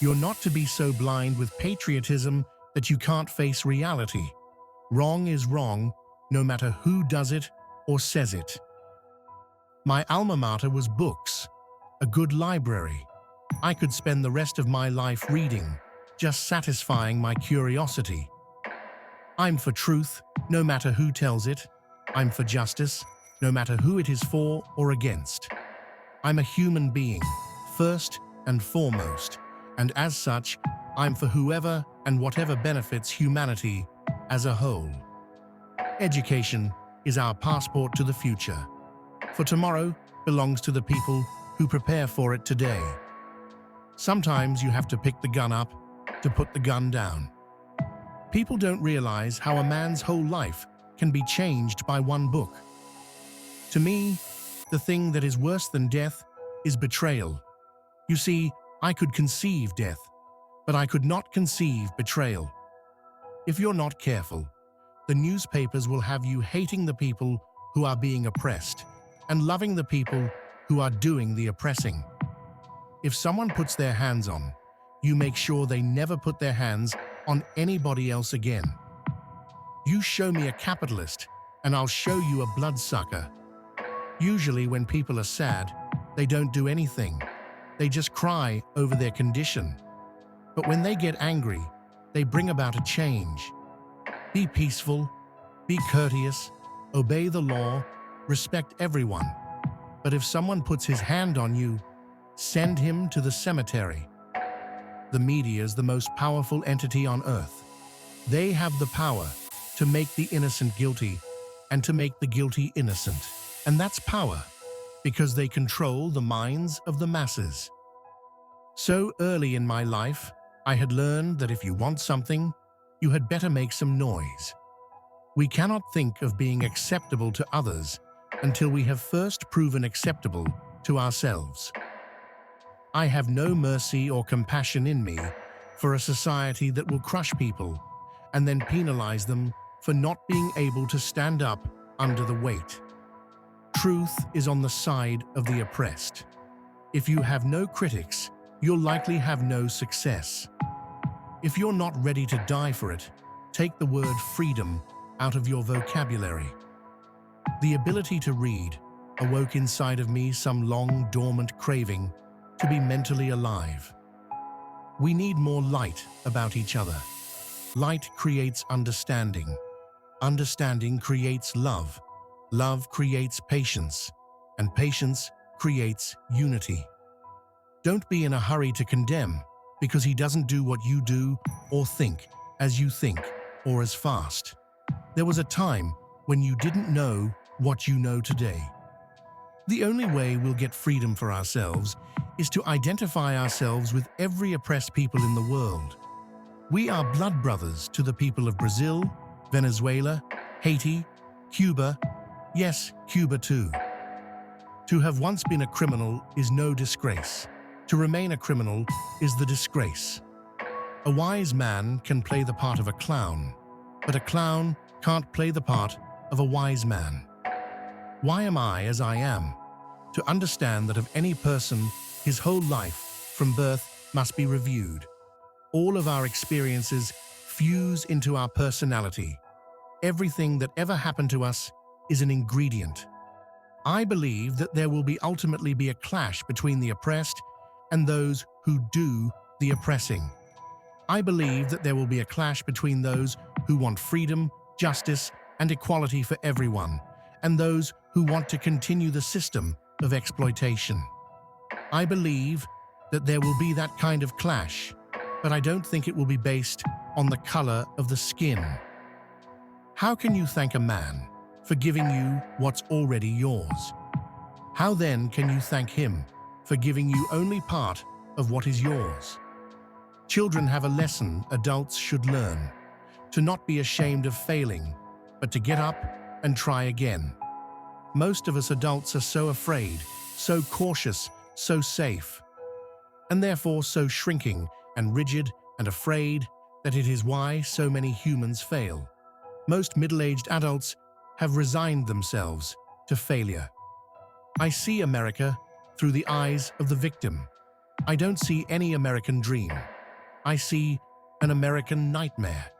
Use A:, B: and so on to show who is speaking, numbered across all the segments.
A: You're not to be so blind with patriotism that you can't face reality. Wrong is wrong, no matter who does it or says it. My alma mater was books, a good library. I could spend the rest of my life reading, just satisfying my curiosity. I'm for truth, no matter who tells it. I'm for justice, no matter who it is for or against. I'm a human being, first and foremost, and as such, I'm for whoever and whatever benefits humanity as a whole. Education is our passport to the future, for tomorrow belongs to the people who prepare for it today. Sometimes you have to pick the gun up to put the gun down. People don't realize how a man's whole life can be changed by one book. To me, the thing that is worse than death is betrayal. You see, I could conceive death, but I could not conceive betrayal. If you're not careful, the newspapers will have you hating the people who are being oppressed and loving the people who are doing the oppressing. If someone puts their hands on, you make sure they never put their hands on anybody else again. You show me a capitalist, and I'll show you a bloodsucker. Usually when people are sad, they don't do anything. They just cry over their condition. But when they get angry, they bring about a change. Be peaceful, be courteous, obey the law, respect everyone. But if someone puts his hand on you, send him to the cemetery. The media is the most powerful entity on earth. They have the power to make the innocent guilty and to make the guilty innocent. And that's power, because they control the minds of the masses. So early in my life, I had learned that if you want something, you had better make some noise. We cannot think of being acceptable to others until we have first proven acceptable to ourselves. I have no mercy or compassion in me for a society that will crush people and then penalize them for not being able to stand up under the weight. Truth is on the side of the oppressed. If you have no critics, you'll likely have no success. If you're not ready to die for it, take the word freedom out of your vocabulary. The ability to read awoke inside of me some long dormant craving to be mentally alive. We need more light about each other. Light creates understanding. Understanding creates love. Love creates patience. And patience creates unity. Don't be in a hurry to condemn because he doesn't do what you do or think as you think or as fast. There was a time when you didn't know what you know today. The only way we'll get freedom for ourselves is to identify ourselves with every oppressed people in the world. We are blood brothers to the people of Brazil, Venezuela, Haiti, Cuba, yes, Cuba too. To have once been a criminal is no disgrace. To remain a criminal is the disgrace. A wise man can play the part of a clown, but a clown can't play the part of a wise man. Why am I as I am? To understand that of any person, his whole life from birth must be reviewed. All of our experiences fuse into our personality. Everything that ever happened to us is an ingredient. I believe that there will ultimately be a clash between the oppressed and those who do the oppressing. I believe that there will be a clash between those who want freedom, justice, and equality for everyone, and those who want to continue the system of exploitation. I believe that there will be that kind of clash, but I don't think it will be based on the color of the skin. How can you thank a man for giving you what's already yours? How then can you thank him for giving you only part of what is yours? Children have a lesson adults should learn, to not be ashamed of failing, but to get up and try again. Most of us adults are so afraid, so cautious, so safe, and therefore so shrinking and rigid and afraid that it is why so many humans fail. Most middle-aged adults have resigned themselves to failure. I see America through the eyes of the victim. I don't see any American dream. I see an American nightmare.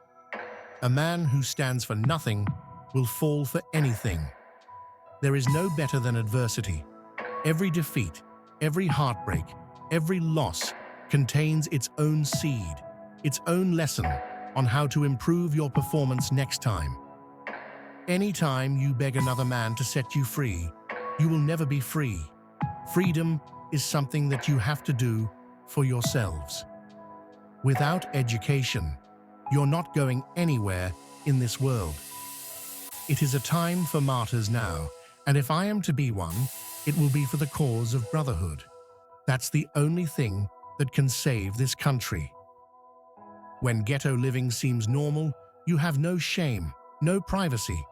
A: A man who stands for nothing will fall for anything. There is no better than adversity. Every defeat, every heartbreak, every loss contains its own seed, its own lesson on how to improve your performance next time. Anytime you beg another man to set you free, you will never be free. Freedom is something that you have to do for yourselves. Without education, you're not going anywhere in this world. It is a time for martyrs now, and if I am to be one, it will be for the cause of brotherhood. That's the only thing that can save this country. When ghetto living seems normal, you have no shame, no privacy.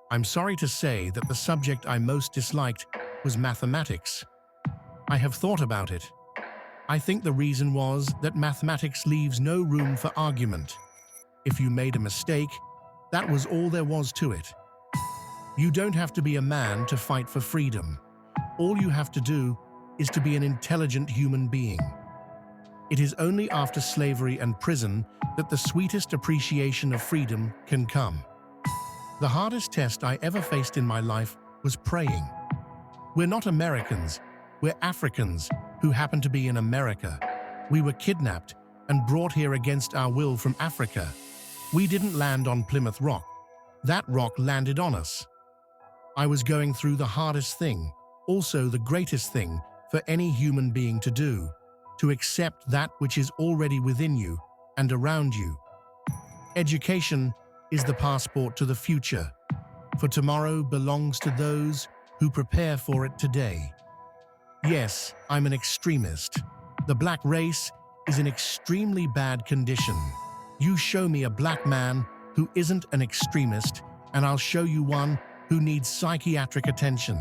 A: I'm sorry to say that the subject I most disliked was mathematics. I have thought about it. I think the reason was that mathematics leaves no room for argument. If you made a mistake, that was all there was to it. You don't have to be a man to fight for freedom. All you have to do is to be an intelligent human being. It is only after slavery and prison that the sweetest appreciation of freedom can come. The hardest test I ever faced in my life was praying. We're not Americans, we're Africans who happen to be in America. We were kidnapped and brought here against our will from Africa. We didn't land on Plymouth Rock. That rock landed on us. I was going through the hardest thing, also the greatest thing for any human being to do, to accept that which is already within you and around you. Education is the passport to the future, for tomorrow belongs to those who prepare for it today. Yes, I'm an extremist. The black race is in extremely bad condition. You show me a black man who isn't an extremist, and I'll show you one who needs psychiatric attention.